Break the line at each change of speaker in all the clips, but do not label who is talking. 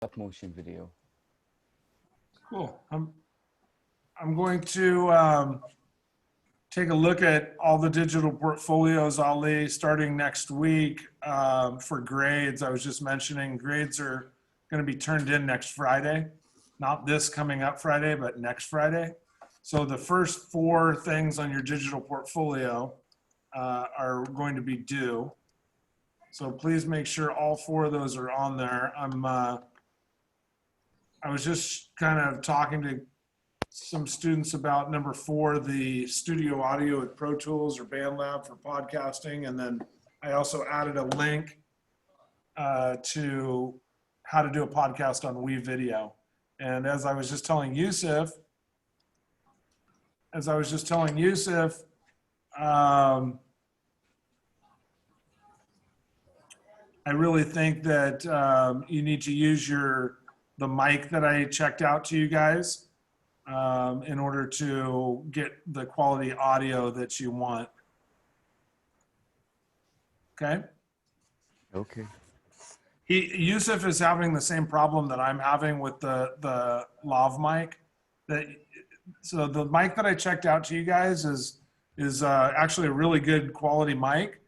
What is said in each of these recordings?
stop motion video.
Cool. I'm going to take a look at all the digital portfolios, Ali, starting next week for grades. I was just mentioning grades are going to be turned in next Friday, not this coming up Friday, but next Friday. So the first four things on your digital portfolio are going to be due. So please make sure all four of those are on there. I was just kind of talking to some students about number 4, the studio audio with Pro Tools or BandLab for podcasting. And then I also added a link to how to do a podcast on WeVideo. And as I was just telling Yusuf, I really think that you need to use the mic that I checked out to you guys in order to get the quality audio that you want. Okay?
Okay.
Yusuf is having the same problem that I'm having with the lav mic. So the mic that I checked out to you guys is actually a really good quality mic.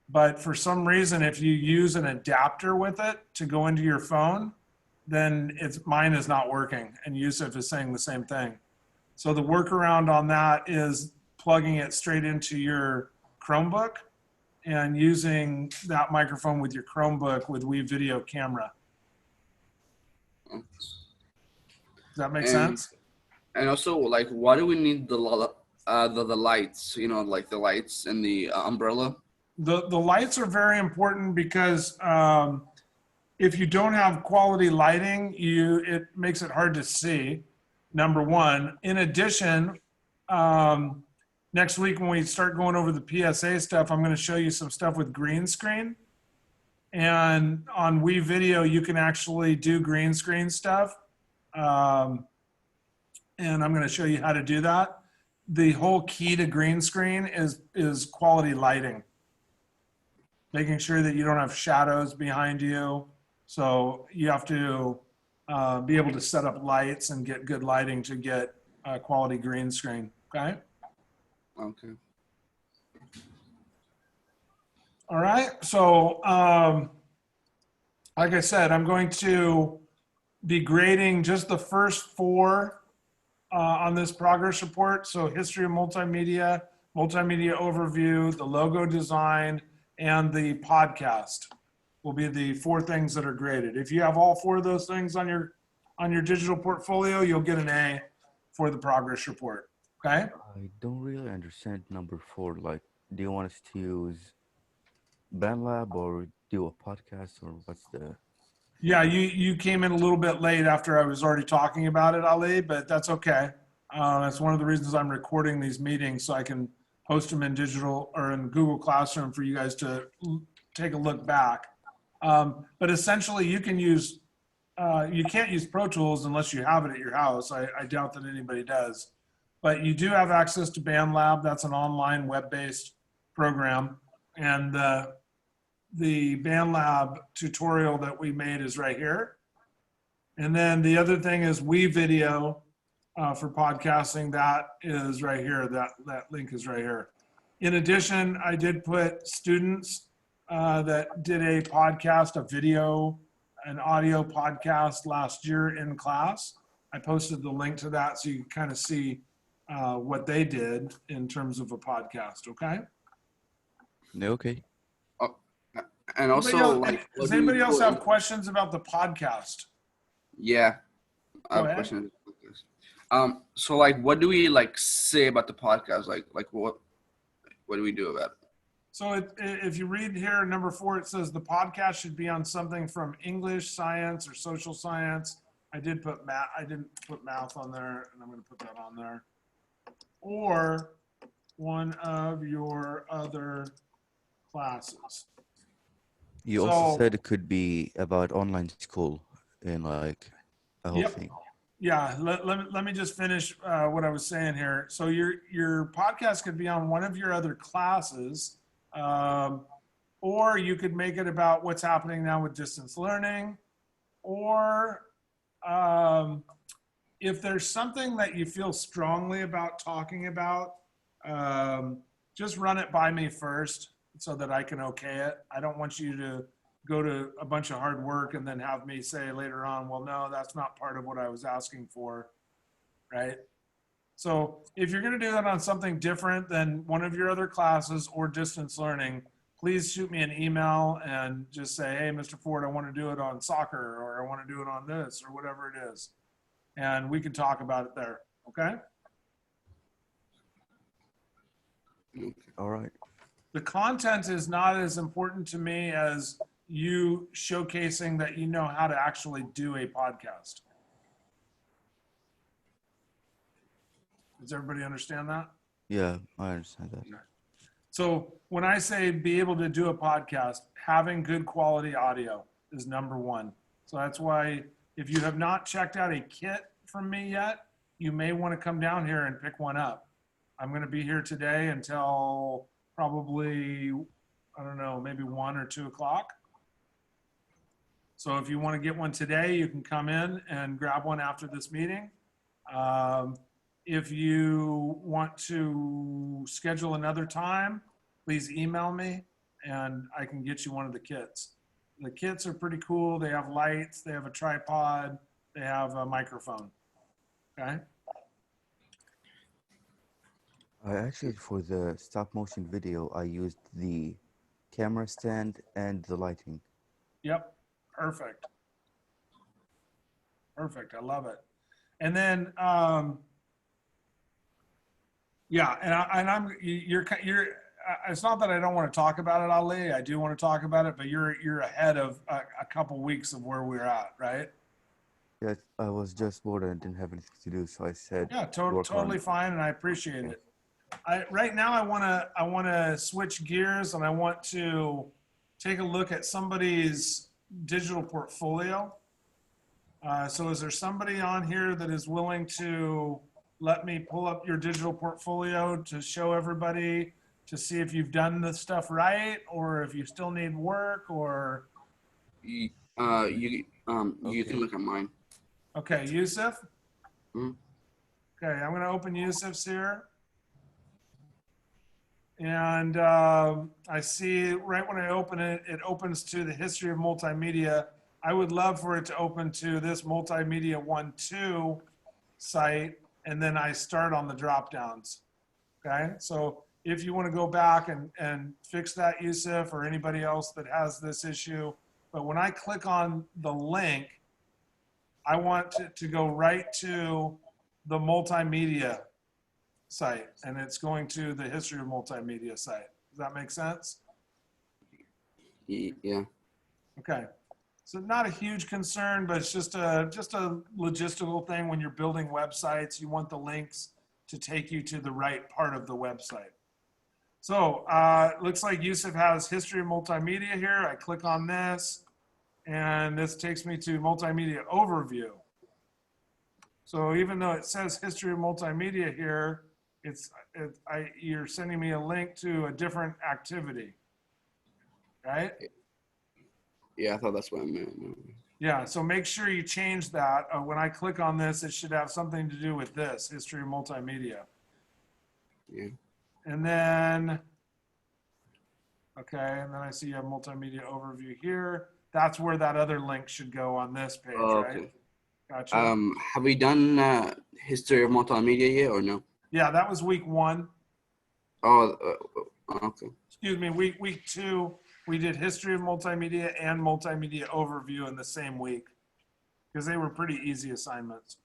But for some reason, if you use an adapter with it to go into your phone, then mine is not working. And Yusuf is saying the same thing. So the workaround on that is plugging it straight into your Chromebook and using that microphone with your Chromebook with WeVideo camera. Does that make sense?
And also, like, why do we need the lights? You know, like the lights and the umbrella.
The lights are very important because if you don't have quality lighting, it makes it hard to see, number one. In addition, next week when we start going over the PSA stuff, I'm going to show you some stuff with green screen. And on WeVideo, you can actually do green screen stuff. And I'm going to show you how to do that. The whole key to green screen is quality lighting. Making sure that you don't have shadows behind you. So you have to be able to set up lights and get good lighting to get quality green screen, okay?
Okay.
All right, so like I said, I'm going to be grading just the first 4 on this progress report. So history of multimedia, multimedia overview, the logo design, and the podcast will be the 4 things that are graded. If you have all 4 of those things on your digital portfolio, you'll get an A for the progress report, okay?
I don't really understand number 4. Like, do you want us to use BandLab or do a podcast, or what's the...
Yeah, you came in a little bit late after I was already talking about it, Ali, but that's okay. That's one of the reasons I'm recording these meetings, so I can post them in digital or in Google Classroom for you guys to take a look back. But essentially you can use, you can't use Pro Tools unless you have it at your house. I doubt that anybody does. But you do have access to BandLab. That's an online web-based program. And the BandLab tutorial that we made is right here. And then the other thing is WeVideo for podcasting. That is right here. That link is right here. In addition, I did put students that did a podcast, a video, an audio podcast last year in class. I posted the link to that so you can kind of see what they did in terms of a podcast, okay?
Okay.
And also,
does anybody else have questions about the podcast?
Yeah, I have a question. So like, what do we like say about the podcast? Like what do we do about it?
So if you read here, number 4, it says the podcast should be on something from English, science, or social science. I didn't put math on there, and I'm going to put that on there. Or one of your other classes.
You also said it could be about online school and like a whole thing.
Yeah, let me just finish what I was saying here. So your podcast could be on one of your other classes, or you could make it about what's happening now with distance learning, or if there's something that you feel strongly about talking about, just run it by me first so that I can okay it. I don't want you to go to a bunch of hard work and then have me say later on, well, no, that's not part of what I was asking for, right? So if you're going to do that on something different than one of your other classes or distance learning, please shoot me an email and just say, hey, Mr. Ford, I want to do it on soccer, or I want to do it on this, or whatever it is. And we can talk about it there, okay?
All right.
The content is not as important to me as you showcasing that you know how to actually do a podcast. Does everybody understand that?
Yeah, I understand that.
So when I say be able to do a podcast, having good quality audio is number one. So that's why if you have not checked out a kit from me yet, you may want to come down here and pick one up. I'm going to be here today until probably, I don't know, maybe 1 or 2 o'clock. So if you want to get one today, you can come in and grab one after this meeting. If you want to schedule another time, please email me and I can get you one of the kits. The kits are pretty cool. They have lights, they have a tripod, they have a microphone. Okay.
I actually, for the stop motion video, I used the camera stand and the lighting.
Yep. Perfect. Perfect. I love it. And then, yeah, you're, it's not that I don't want to talk about it, Ali. I do want to talk about it, but you're ahead of a couple weeks of where we're at, right?
Yeah, I was just bored and didn't have anything to do, so I said,
Yeah,
work
totally
on.
fine, and I appreciate it. Right now, I want to switch gears, and I want to take a look at somebody's digital portfolio. So is there somebody on here that is willing to let me pull up your digital portfolio to show everybody to see if you've done the stuff right or if you still need work or?
You
Okay.
can look at mine.
Okay, Yusuf?
Hmm?
Okay, I'm going to open Yusuf's here. And I see right when I open it, it opens to the history of multimedia. I would love for it to open to this multimedia 1.2 site, and then I start on the drop downs. Okay, so if you want to go back and fix that, Yusuf, or anybody else that has this issue, but when I click on the link, I want to go right to the multimedia site, and it's going to the history of multimedia site. Does that make sense?
Yeah.
Okay. So not a huge concern, but it's just a logistical thing. When you're building websites, you want the links to take you to the right part of the website. So looks like Yusuf has history of multimedia here. I click on this, and this takes me to multimedia overview. So even though it says history of multimedia here, you're sending me a link to a different activity, right?
Yeah, I thought that's what I meant.
Yeah, so make sure you change that. When I click on this, it should have something to do with this, history of multimedia.
Yeah.
And then, okay, and then I see you have multimedia overview here. That's where that other link should go on this page,
Oh,
right?
okay.
Gotcha.
Have we done history of multimedia yet or no?
Yeah, that was week 1.
Oh, okay.
Excuse me, week 2. We did history of multimedia and multimedia overview in the same week because they were pretty easy assignments.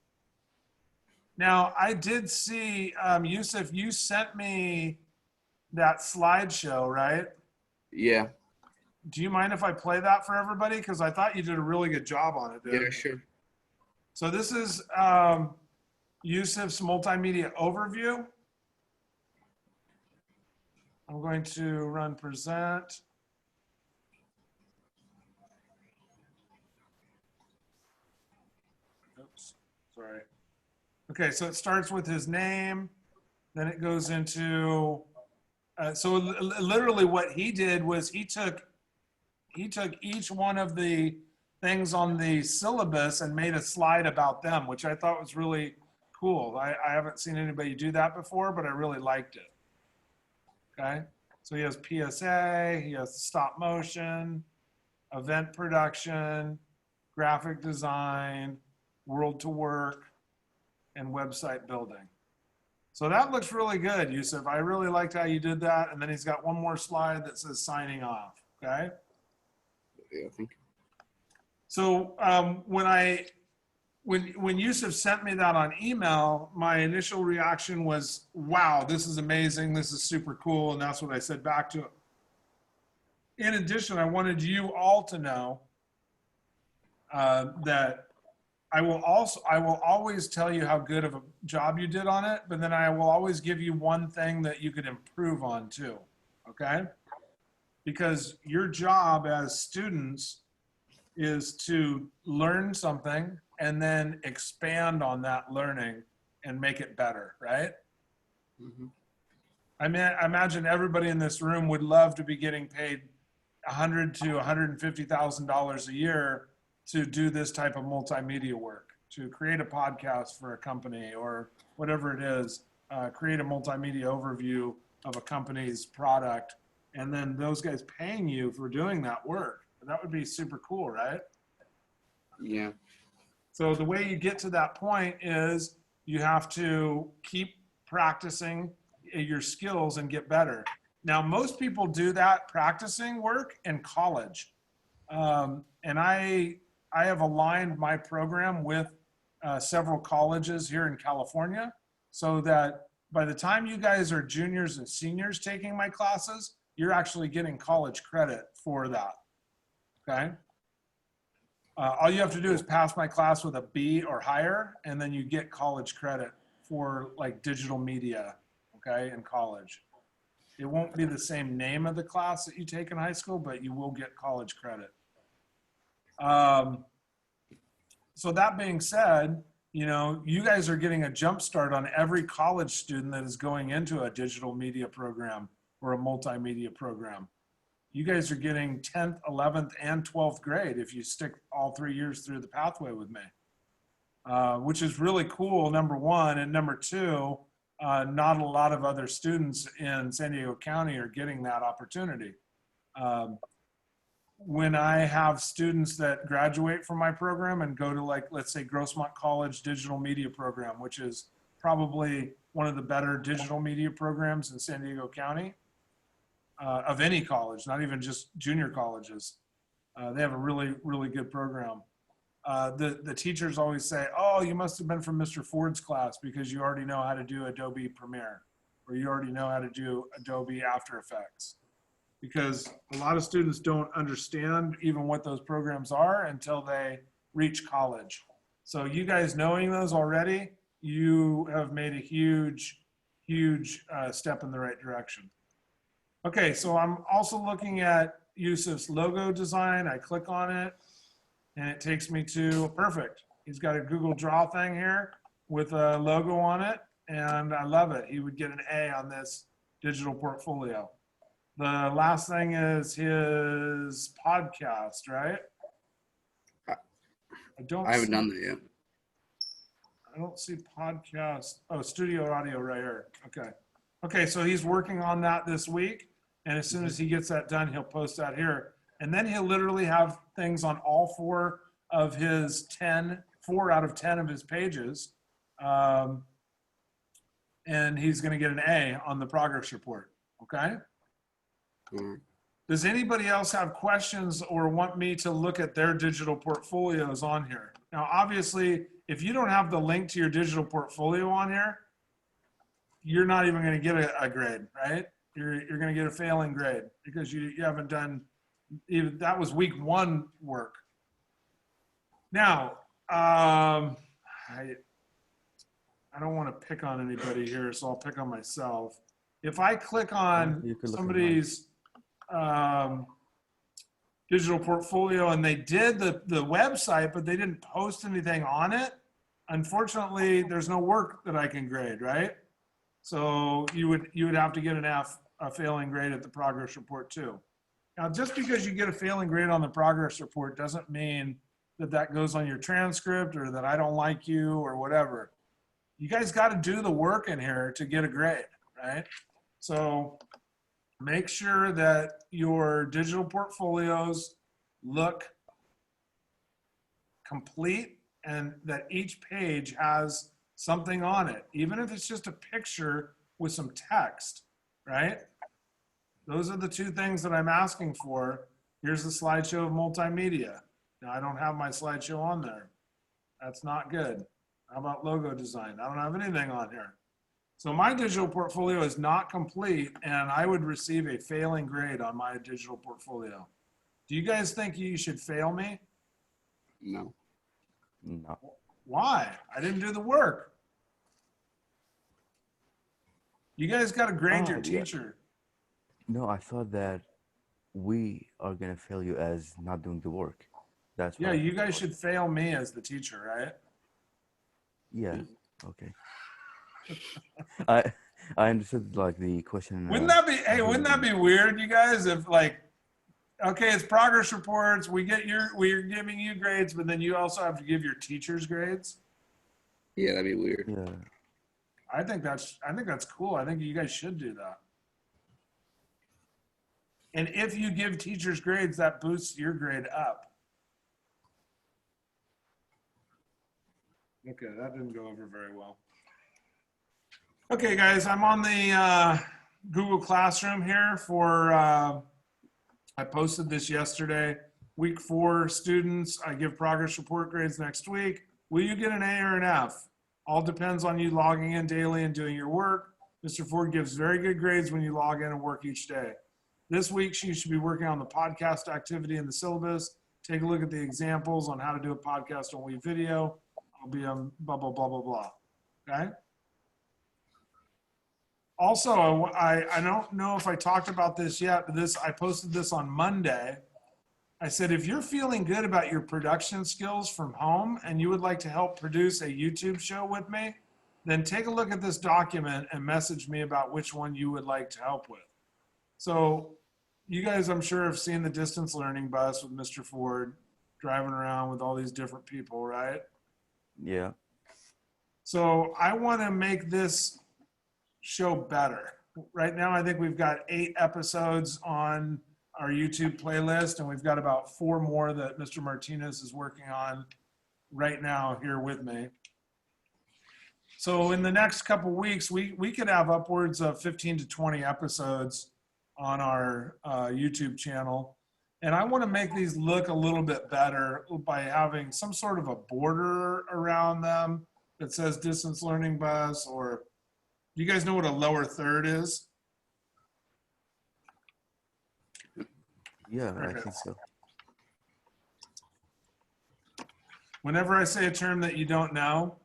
Now, I did see, Yusuf, you sent me that slideshow, right?
Yeah.
Do you mind if I play that for everybody? Because I thought you did a really good job on it, dude.
Yeah, sure.
So this is Yusuf's multimedia overview. I'm going to run present. Oops, sorry. Okay, so it starts with his name, then it goes into, so literally what he did was he took each one of the things on the syllabus and made a slide about them, which I thought was really cool. I haven't seen anybody do that before, but I really liked it. Okay, so he has PSA, he has stop motion, event production, graphic design, world to work, and website building. So that looks really good, Yusuf. I really liked how you did that. And then he's got one more slide that says signing off, okay?
Yeah, thank you.
So when Yusuf sent me that on email, my initial reaction was, wow, this is amazing. This is super cool. And that's what I said back to him. In addition, I wanted you all to know that I will always tell you how good of a job you did on it, but then I will always give you one thing that you could improve on too, okay? Because your job as students is to learn something and then expand on that learning and make it better, right?
Mm-hmm.
I mean, I imagine everybody in this room would love to be getting paid $100,000 to $150,000 a year to do this type of multimedia work, to create a podcast for a company or whatever it is, create a multimedia overview of a company's product, and then those guys paying you for doing that work. That would be super cool, right?
Yeah.
So the way you get to that point is you have to keep practicing your skills and get better. Now, most people do that practicing work in college. And I have aligned my program with several colleges here in California so that by the time you guys are juniors and seniors taking my classes, you're actually getting college credit for that, okay? All you have to do is pass my class with a B or higher, and then you get college credit for like digital media, okay, in college. It won't be the same name of the class that you take in high school, but you will get college credit. So that being said, you know, you guys are getting a jump start on every college student that is going into a digital media program or a multimedia program. You guys are getting 10th, 11th, and 12th grade if you stick all 3 years through the pathway with me, which is really cool, number one. And number two, not a lot of other students in San Diego County are getting that opportunity. When I have students that graduate from my program and go to, like, let's say Grossmont College Digital Media Program, which is probably one of the better digital media programs in San Diego County, of any college, not even just junior colleges. They have a really, really good program. The teachers always say, oh, you must have been from Mr. Ford's class because you already know how to do Adobe Premiere, or you already know how to do Adobe After Effects. Because a lot of students don't understand even what those programs are until they reach college. So you guys knowing those already, you have made a huge, huge step in the right direction. Okay, so I'm also looking at Yusuf's logo design. I click on it and it takes me to, perfect. He's got a Google Draw thing here with a logo on it, and I love it. He would get an A on this digital portfolio. The last thing is his podcast, right?
I haven't done that yet.
I don't see podcast. Oh, studio audio right here. Okay. Okay, so he's working on that this week. And as soon as he gets that done, he'll post that here. And then he'll literally have things on all 4 of his 4 out of 10 of his pages. And he's going to get an A on the progress report. Okay?
Mm-hmm.
Does anybody else have questions or want me to look at their digital portfolios on here? Now, obviously, if you don't have the link to your digital portfolio on here, you're not even going to get a grade, right? You're going to get a failing grade because you haven't done, even that was week 1 work. Now, I don't want to pick on anybody here, so I'll pick on myself. If I click on somebody's digital portfolio and they did the website, but they didn't post anything on it, unfortunately, there's no work that I can grade, right? So you would have to get an F, a failing grade at the progress report too. Now, just because you get a failing grade on the progress report doesn't mean that goes on your transcript or that I don't like you or whatever. You guys got to do the work in here to get a grade, right? So make sure that your digital portfolios look complete and that each page has something on it, even if it's just a picture with some text, right? Those are the two things that I'm asking for. Here's the slideshow of multimedia. Now, I don't have my slideshow on there. That's not good. How about logo design? I don't have anything on here. So my digital portfolio is not complete, and I would receive a failing grade on my digital portfolio. Do you guys think you should fail me?
No.
No.
Why? I didn't do the work. You guys got to grade your
Yeah.
teacher.
No, I thought that we are gonna fail you as not doing the work. That's what
Yeah,
I
you
thought.
guys should fail me as the teacher, right?
Yeah. Okay. I I understood like the question.
Wouldn't that be,
I
hey,
heard
wouldn't that
you.
be weird, you guys, if like, okay, it's progress reports, we're giving you grades, but then you also have to give your teachers grades?
Yeah, that'd be weird.
Yeah.
I think that's cool. I think you guys should do that. And if you give teachers grades, that boosts your grade up. Okay, that didn't go over very well. Okay, guys, I'm on the Google Classroom here for, I posted this yesterday. Week 4 students, I give progress report grades next week. Will you get an A or an F? All depends on you logging in daily and doing your work. Mr. Ford gives very good grades when you log in and work each day. This week, she should be working on the podcast activity in the syllabus. Take a look at the examples on how to do a podcast on WeVideo. I'll be on blah, blah, blah, blah, blah. Okay? Also, I don't know if I talked about this yet, but I posted this on Monday. I said, if you're feeling good about your production skills from home and you would like to help produce a YouTube show with me, then take a look at this document and message me about which one you would like to help with. So you guys, I'm sure, have seen the distance learning bus with Mr. Ford driving around with all these different people, right?
Yeah.
So I want to make this show better. Right now, I think we've got 8 episodes on our YouTube playlist, and we've got about 4 more that Mr. Martinez is working on right now here with me. So in the next couple weeks, we could have upwards of 15 to 20 episodes on our YouTube channel. And I want to make these look a little bit better by having some sort of a border around them that says distance learning bus, or do you guys know what a lower third is?
Yeah, I
Okay.
think so.
Whenever I say a term that you don't know,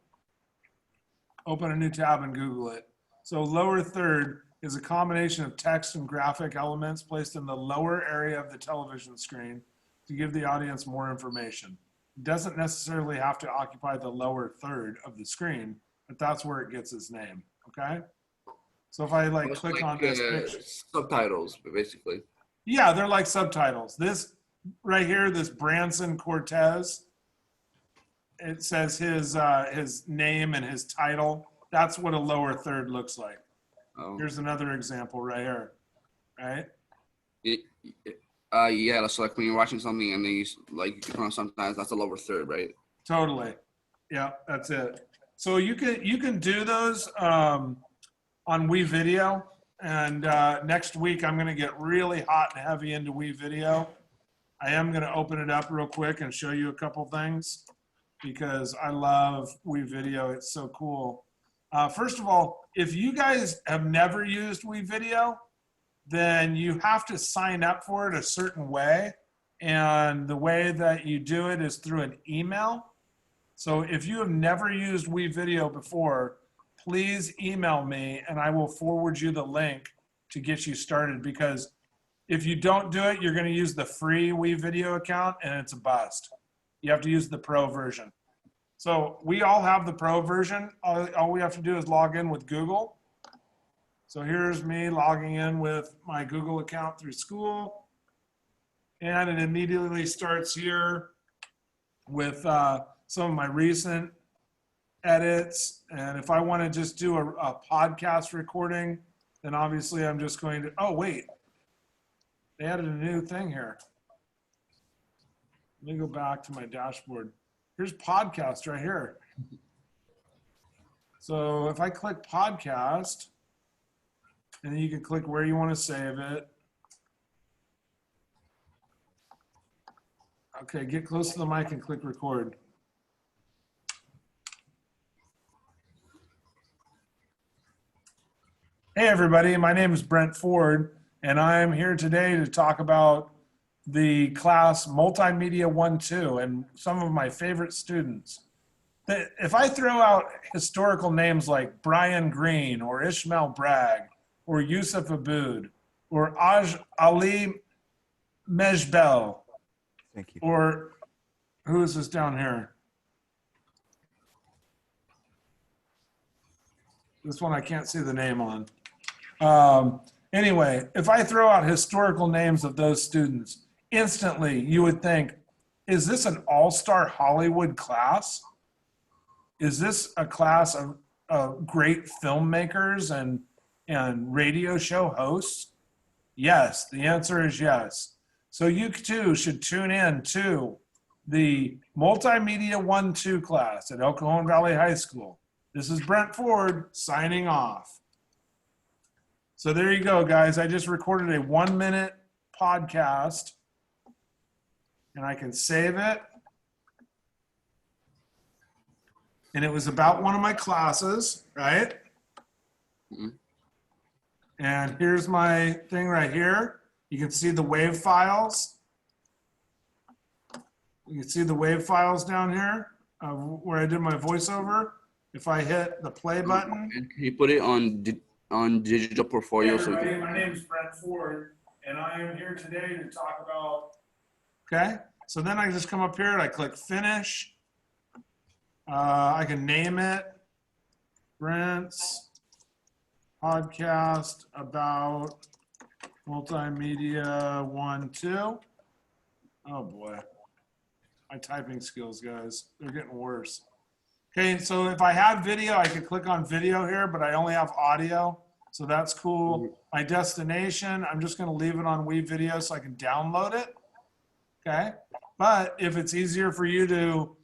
open a new tab and Google it. So lower third is a combination of text and graphic elements placed in the lower area of the television screen to give the audience more information. It doesn't necessarily have to occupy the lower third of the screen, but that's where it gets its name, okay? So if I like click on this picture.
Subtitles, basically.
Yeah, they're like subtitles. This right here, this Branson Cortez, it says his name and his title. That's what a lower third looks like.
Oh.
Here's another example right here, right?
Yeah, so like when you're watching something and then you turn on sometimes, that's a lower third, right?
Totally. Yeah, that's it. So you can do those on WeVideo, and next week I'm going to get really hot and heavy into WeVideo. I am going to open it up real quick and show you a couple things because I love WeVideo. It's so cool. First of all, if you guys have never used WeVideo, then you have to sign up for it a certain way. And the way that you do it is through an email. So if you have never used WeVideo before, please email me and I will forward you the link to get you started, because if you don't do it, you're going to use the free WeVideo account and it's a bust. You have to use the pro version. So we all have the pro version. All we have to do is log in with Google. So here's me logging in with my Google account through school. And it immediately starts here. with some of my recent edits. And if I want to just do a podcast recording, then obviously I'm just going to, oh, wait, they added a new thing here. Let me go back to my dashboard. Here's podcast right here. So if I click podcast, and then you can click where you want to save it. Okay, get close to the mic and click record. Hey everybody, my name is Brent Ford, and I'm here today to talk about the class Multimedia 1-2 and some of my favorite students. If I throw out historical names like Brian Green or Ishmael Bragg or Yusuf Abood or Ali Mejbel,
Thank you.
or who is this down here? This one I can't see the name on. Anyway, if I throw out historical names of those students, instantly you would think, is this an all-star Hollywood class? Is this a class of great filmmakers and radio show hosts? Yes, the answer is yes. So you too should tune in to the Multimedia 1-2 class at El Cajon Valley High School. This is Brent Ford signing off. So there you go, guys. I just recorded a 1-minute podcast, and I can save it. And it was about one of my classes, right?
Mm-hmm.
And here's my thing right here. You can see the WAV files. You can see the WAV files down here where I did my voiceover. If I hit the play button.
And can you put it on digital portfolio?
Hey
So
everybody, my name is Brent Ford, and I am here today to talk about, okay? So then I just come up here and I click finish. I can name it Brent's podcast about Multimedia 1-2. Oh boy, my typing skills, guys, they're getting worse. Okay, so if I had video, I could click on video here, but I only have audio, so that's cool. My destination, I'm just gonna leave it on WeVideo so I can download it, okay? But if it's easier for you to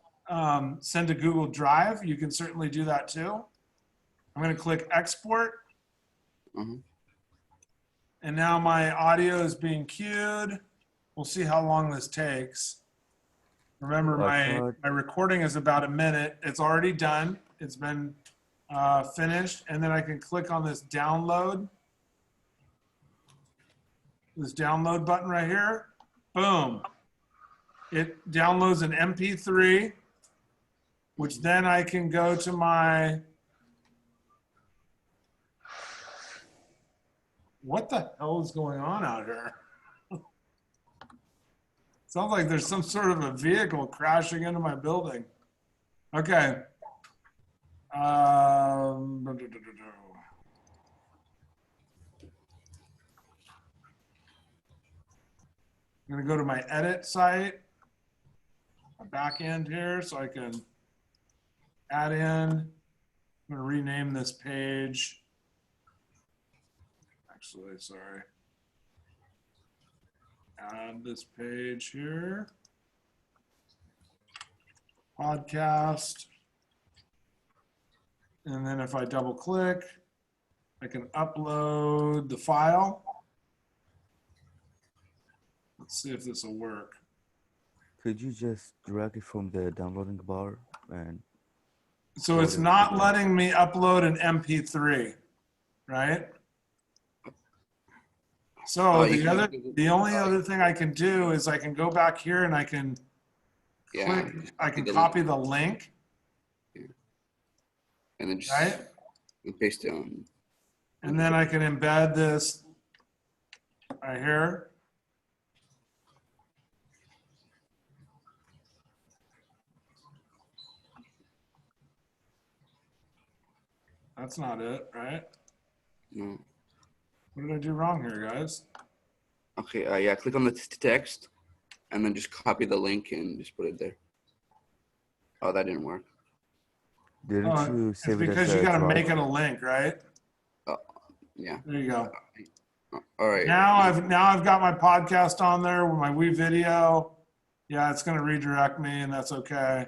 send to Google Drive, you can certainly do that too. I'm gonna click export.
Mm-hmm.
And now my audio is being queued. We'll see how long this takes. Remember, my recording is about a minute. It's already done. It's been finished. And then I can click on this download button right here. Boom. It downloads an MP3, which then I can go to my, what the hell is going on out here? Sounds like there's some sort of a vehicle crashing into my building. Okay. I'm gonna go to my edit site, my back end here, so I can add in. I'm gonna rename this page. Actually, sorry. Add this page here. Podcast. And then if I double click, I can upload the file. Let's see if this will work.
Could you just drag it from the downloading bar and?
So it's not letting me upload an MP3, right? So the only other thing I can do is I can go back here and I can click, I can copy the link.
Yeah. And then just
right?
paste it on.
And then I can embed this right here. That's not it, right?
No.
What did I do wrong here, guys?
Okay, yeah, click on the text and then just copy the link and just put it there. Oh, that didn't work.
Didn't you
It's
save it as
because you
a
got to
drive?
make it a link, right?
Yeah.
There you go.
All right.
Now I've got my podcast on there with my WeVideo. Yeah, it's going to redirect me, and that's okay.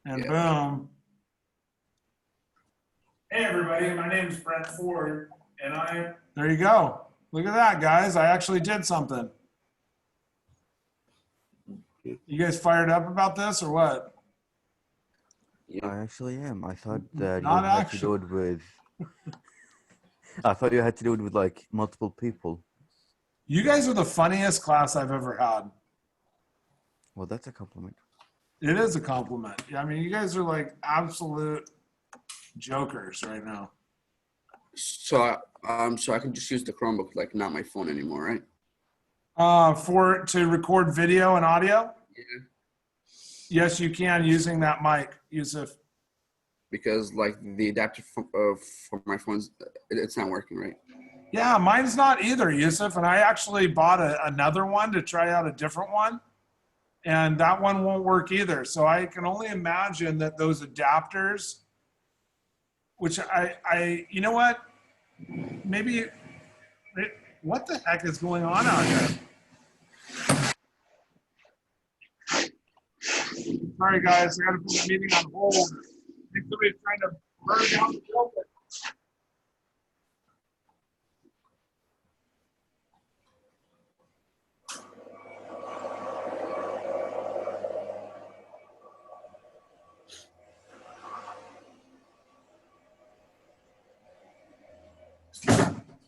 And
Yeah.
boom. Hey everybody, my name is Brent Ford, and there you go. Look at that, guys. I actually did something. You guys fired up about this or what?
Yeah.
I actually am. I thought that you
Not
had to do
actually.
it with. I thought you had to do it with like multiple people.
You guys are the funniest class I've ever had.
Well, that's a compliment.
It is a compliment. Yeah, I mean, you guys are like absolute jokers right now.
So I can just use the Chromebook, like not my phone anymore, right?
To record video and audio?
Yeah.
Yes, you can using that mic, Yusuf.
Because like the adapter for my phones, it's not working, right?
Yeah, mine's not either, Yusuf. And I actually bought another one to try out a different one. And that one won't work either. So I can only imagine that those adapters, which you know what? Maybe, what the heck is going on out here? Sorry, guys, I got to put the meeting on hold. I think somebody's trying to burn down the building.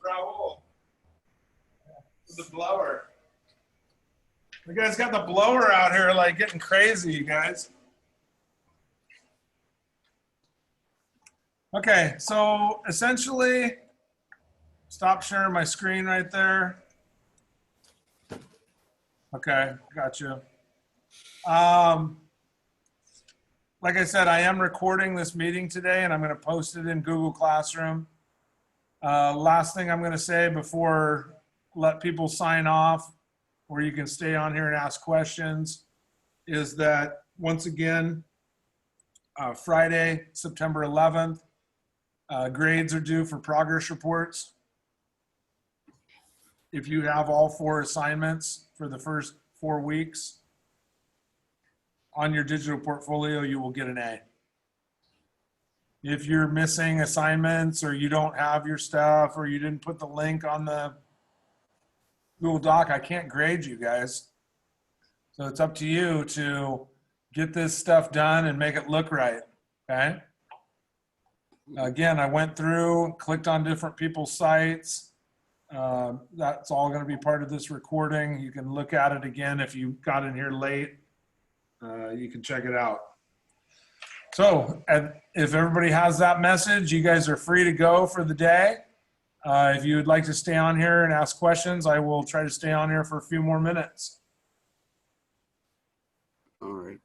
Raul, the blower. You guys got the blower out here like getting crazy, you guys. Okay, so essentially, stop sharing my screen right there. Okay, got you. Like I said, I am recording this meeting today and I'm going to post it in Google Classroom. Last thing I'm going to say before let people sign off, or you can stay on here and ask questions, is that once again, Friday, September 11th, grades are due for progress reports. If you have all 4 assignments for the first 4 weeks on your digital portfolio, you will get an A. If you're missing assignments or you don't have your stuff or you didn't put the link on the Google Doc, I can't grade you guys. So it's up to you to get this stuff done and make it look right, okay? Again, I went through, clicked on different people's sites. That's all going to be part of this recording. You can look at it again if you got in here late. You can check it out. So if everybody has that message, you guys are free to go for the day. If you would like to stay on here and ask questions, I will try to stay on here for a few more minutes.
All right.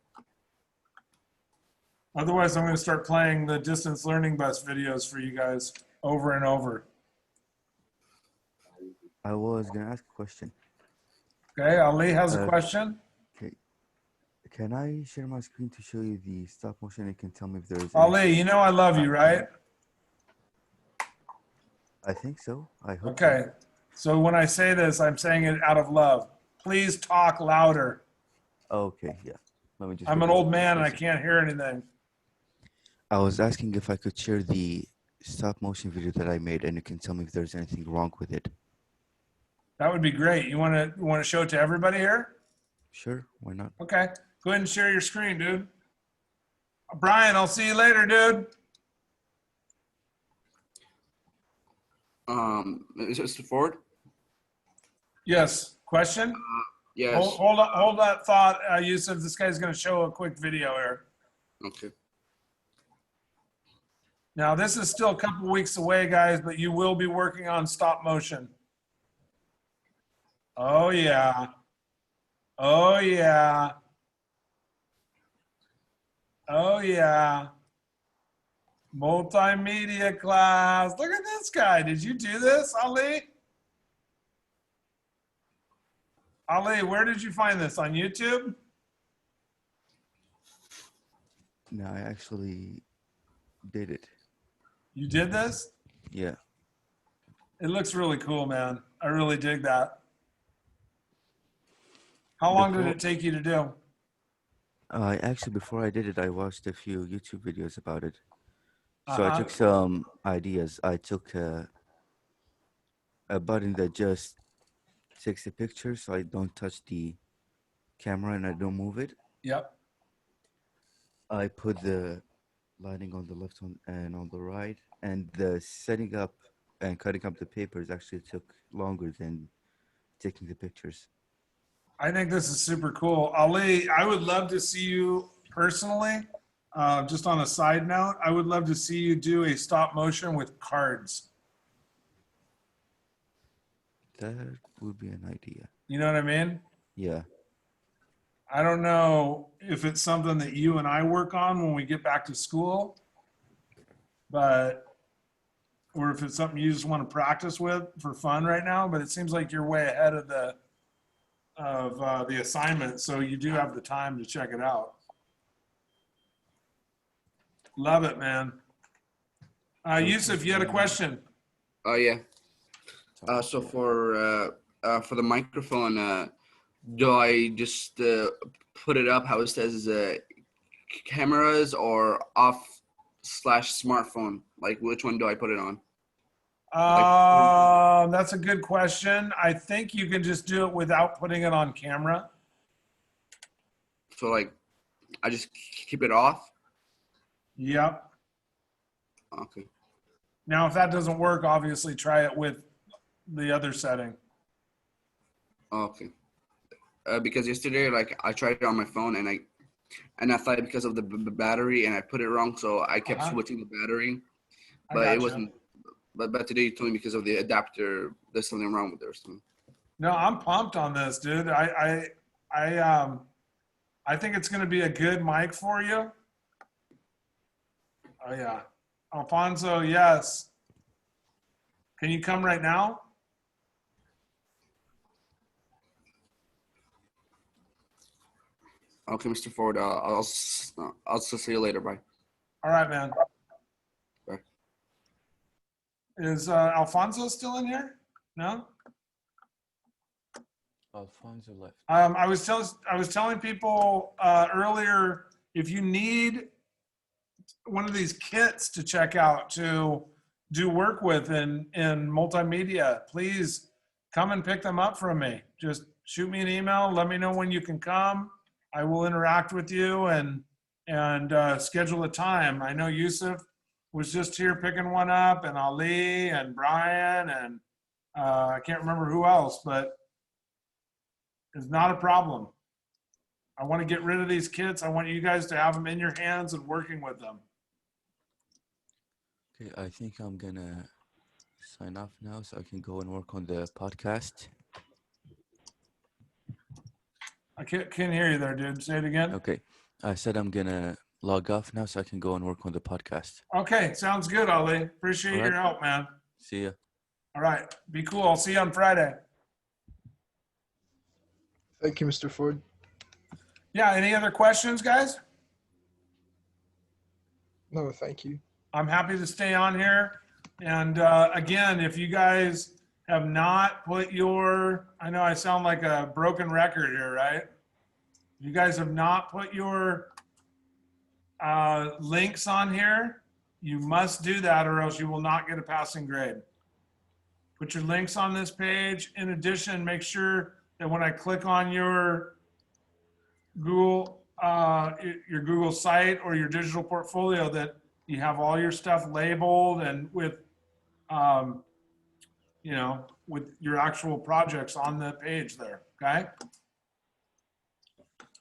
Otherwise, I'm going to start playing the distance learning bus videos for you guys over and over.
I was gonna ask a question.
Okay, Ali has a question.
Okay, can I share my screen to show you the stop motion? You can tell me if there is.
Ali, you know I love you, right?
I think so. I hope.
Okay, so when I say this, I'm saying it out of love. Please talk louder.
So. Okay, yeah. Let me just.
I'm an old man and I can't hear anything.
I was asking if I could share the stop motion video that I made, and you can tell me if there's anything wrong with it.
That would be great. You want to show it to everybody here?
Sure, why not?
Okay, go ahead and share your screen, dude. Brian, I'll see you later, dude.
Is this Ford?
Yes. Question?
Yes.
Hold that thought, Yusuf. This guy's going to show a quick video here.
Okay.
Now, this is still a couple weeks away, guys, but you will be working on stop motion. Oh, yeah. Oh, yeah. Oh, yeah. Multimedia class. Look at this guy. Did you do this, Ali? Ali, where did you find this? On YouTube?
No, I actually did it.
You did this?
Yeah.
It looks really cool, man. I really dig that. How long did
Before
it take you to do?
I actually before I did it, I watched a few YouTube videos about it. So I
Uh-huh.
took some ideas. I took a button that just takes the picture, so I don't touch the camera and I don't move it.
Yep.
I put the lighting on the left and on the right, and the setting up and cutting up the papers actually took longer than taking the pictures.
I think this is super cool. Ali, I would love to see you personally. Just on a side note, I would love to see you do a stop motion with cards.
That would be an idea.
You know what I mean?
Yeah.
I don't know if it's something that you and I work on when we get back to school, but or if it's something you just want to practice with for fun right now. But it seems like you're way ahead of the assignment, so you do have the time to check it out. Love it, man. Yusuf, you had a question.
Oh yeah.
Talk
So
yeah.
for the microphone, do I just put it up how it says cameras or off slash smartphone? Like which one do I put it on? Like
That's a good question. I think you can just do it without putting it on camera.
so like I just keep it off.
Yep.
Okay.
Now, if that doesn't work, obviously try it with the other setting.
Okay. Because yesterday, like I tried it on my phone and I thought because of the battery and I put it wrong, so I kept
Uh-huh.
switching the battery,
I
but it
gotcha.
wasn't. But today you told me because of the adapter, there's something wrong with it or something.
No, I'm pumped on this, dude. I think it's going to be a good mic for you. Oh yeah, Alfonso, yes. Can you come right now?
Okay, Mr. Ford. I'll see you later. Bye.
All right, man.
Bye.
Is Alfonso still in here? No.
Alfonso left.
I was telling people earlier, if you need one of these kits to check out to do work with in multimedia, please come and pick them up from me. Just shoot me an email. Let me know when you can come. I will interact with you and schedule a time. I know Yusuf was just here picking one up, and Ali and Brian and I can't remember who else, but it's not a problem. I want to get rid of these kits. I want you guys to have them in your hands and working with them.
Okay, I think I'm gonna sign off now so I can go and work on the podcast.
I can't hear you there, dude. Say it again.
Okay. I said I'm gonna log off now so I can go and work on the podcast.
Okay, sounds good, Ali. Appreciate
All right.
your help, man.
See ya.
All right, be cool. I'll see you on Friday.
Thank you, Mr. Ford.
Yeah, any other questions, guys?
No, thank you.
I'm happy to stay on here. And again, if you guys have not put your, I know I sound like a broken record here, right? If you guys have not put your links on here, you must do that or else you will not get a passing grade. Put your links on this page. In addition, make sure that when I click on your Google site or your digital portfolio that you have all your stuff labeled and with, with your actual projects on the page there, okay?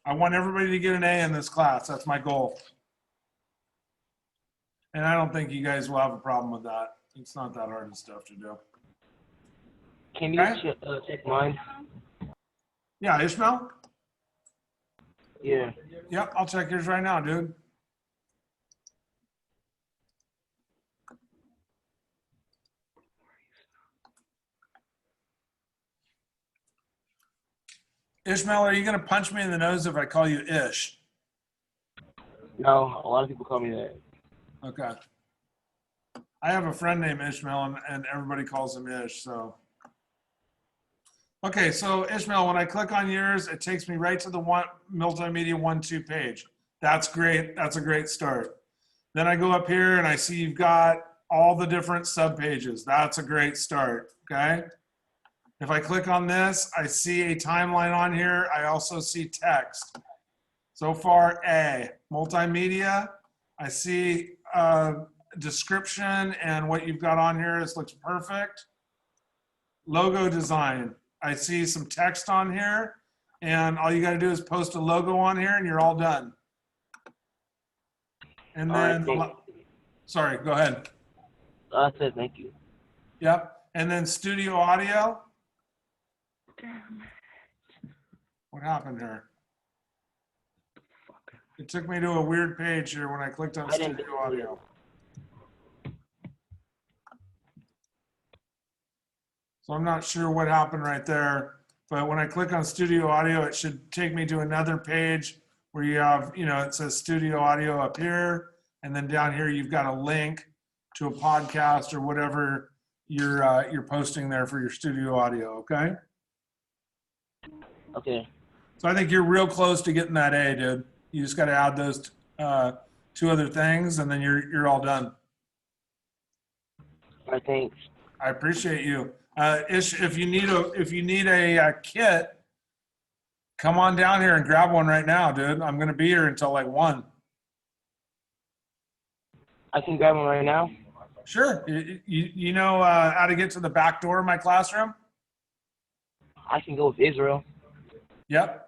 I want everybody to get an A in this class. That's my goal. And I don't think you guys will have a problem with that. It's not that hard of stuff to do.
Can you
Okay.
check mine?
Yeah, Ishmael?
Yeah.
Yep, I'll check yours right now, dude. Ishmael, are you going to punch me in the nose if I call you Ish?
No, a lot of people call me that.
Okay. I have a friend named Ishmael, and everybody calls him Ish, so. Okay, so Ishmael, when I click on yours, it takes me right to the multimedia 1-2 page. That's great. That's a great start. Then I go up here and I see you've got all the different sub pages. That's a great start, okay? If I click on this, I see a timeline on here. I also see text. So far, A. Multimedia, I see description and what you've got on here. This looks perfect. Logo design, I see some text on here, and all you got to do is post a logo on here and you're all done. And
All right,
then,
thank
sorry, go ahead.
I said thank you.
Yep. And then studio audio. What happened here? It took me to a weird page here when I clicked on
I didn't
studio
do it.
audio. So I'm not sure what happened right there, but when I click on studio audio, it should take me to another page where you have, you know, it says studio audio up here. And then down here, you've got a link to a podcast or whatever you're posting there for your studio audio. Okay.
Okay.
So I think you're real close to getting that A, dude. You just got to add those two other things, and then you're all done.
All right, thanks.
I appreciate you. Ish, if you need a kit, come on down here and grab one right now, dude. I'm gonna be here until like 1.
I can grab one right now.
Sure. You know how to get to the back door of my classroom?
I can go with Israel.
Yep.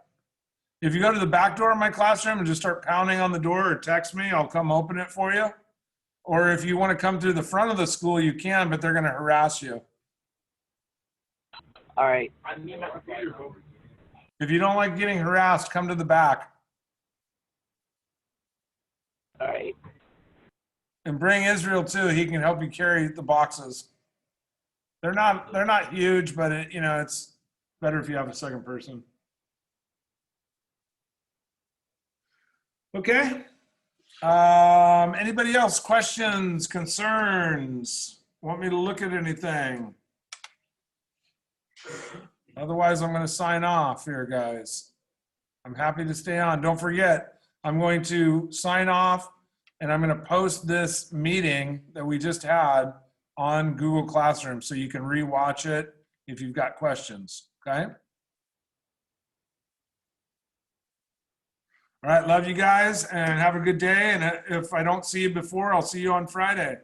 If you go to the back door of my classroom and just start pounding on the door or text me, I'll come open it for you. Or if you want to come through the front of the school, you can, but they're going to harass you.
All right.
If you don't like getting harassed, come to the back.
All right.
And bring Israel too. He can help you carry the boxes. They're not huge, but it's better if you have a second person. Okay. Anybody else? Questions, concerns? Want me to look at anything? Otherwise, I'm going to sign off here, guys. I'm happy to stay on. Don't forget, I'm going to sign off and I'm going to post this meeting that we just had on Google Classroom so you can rewatch it if you've got questions. Okay. All right, love you guys and have a good day. And if I don't see you before, I'll see you on Friday.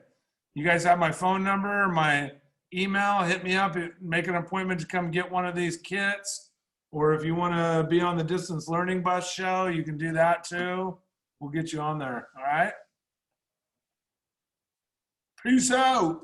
You guys have my phone number, my email. Hit me up, make an appointment to come get one of these kits. Or if you want to be on the Distance Learning Bus show, you can do that too. We'll get you on there. All right. Peace out.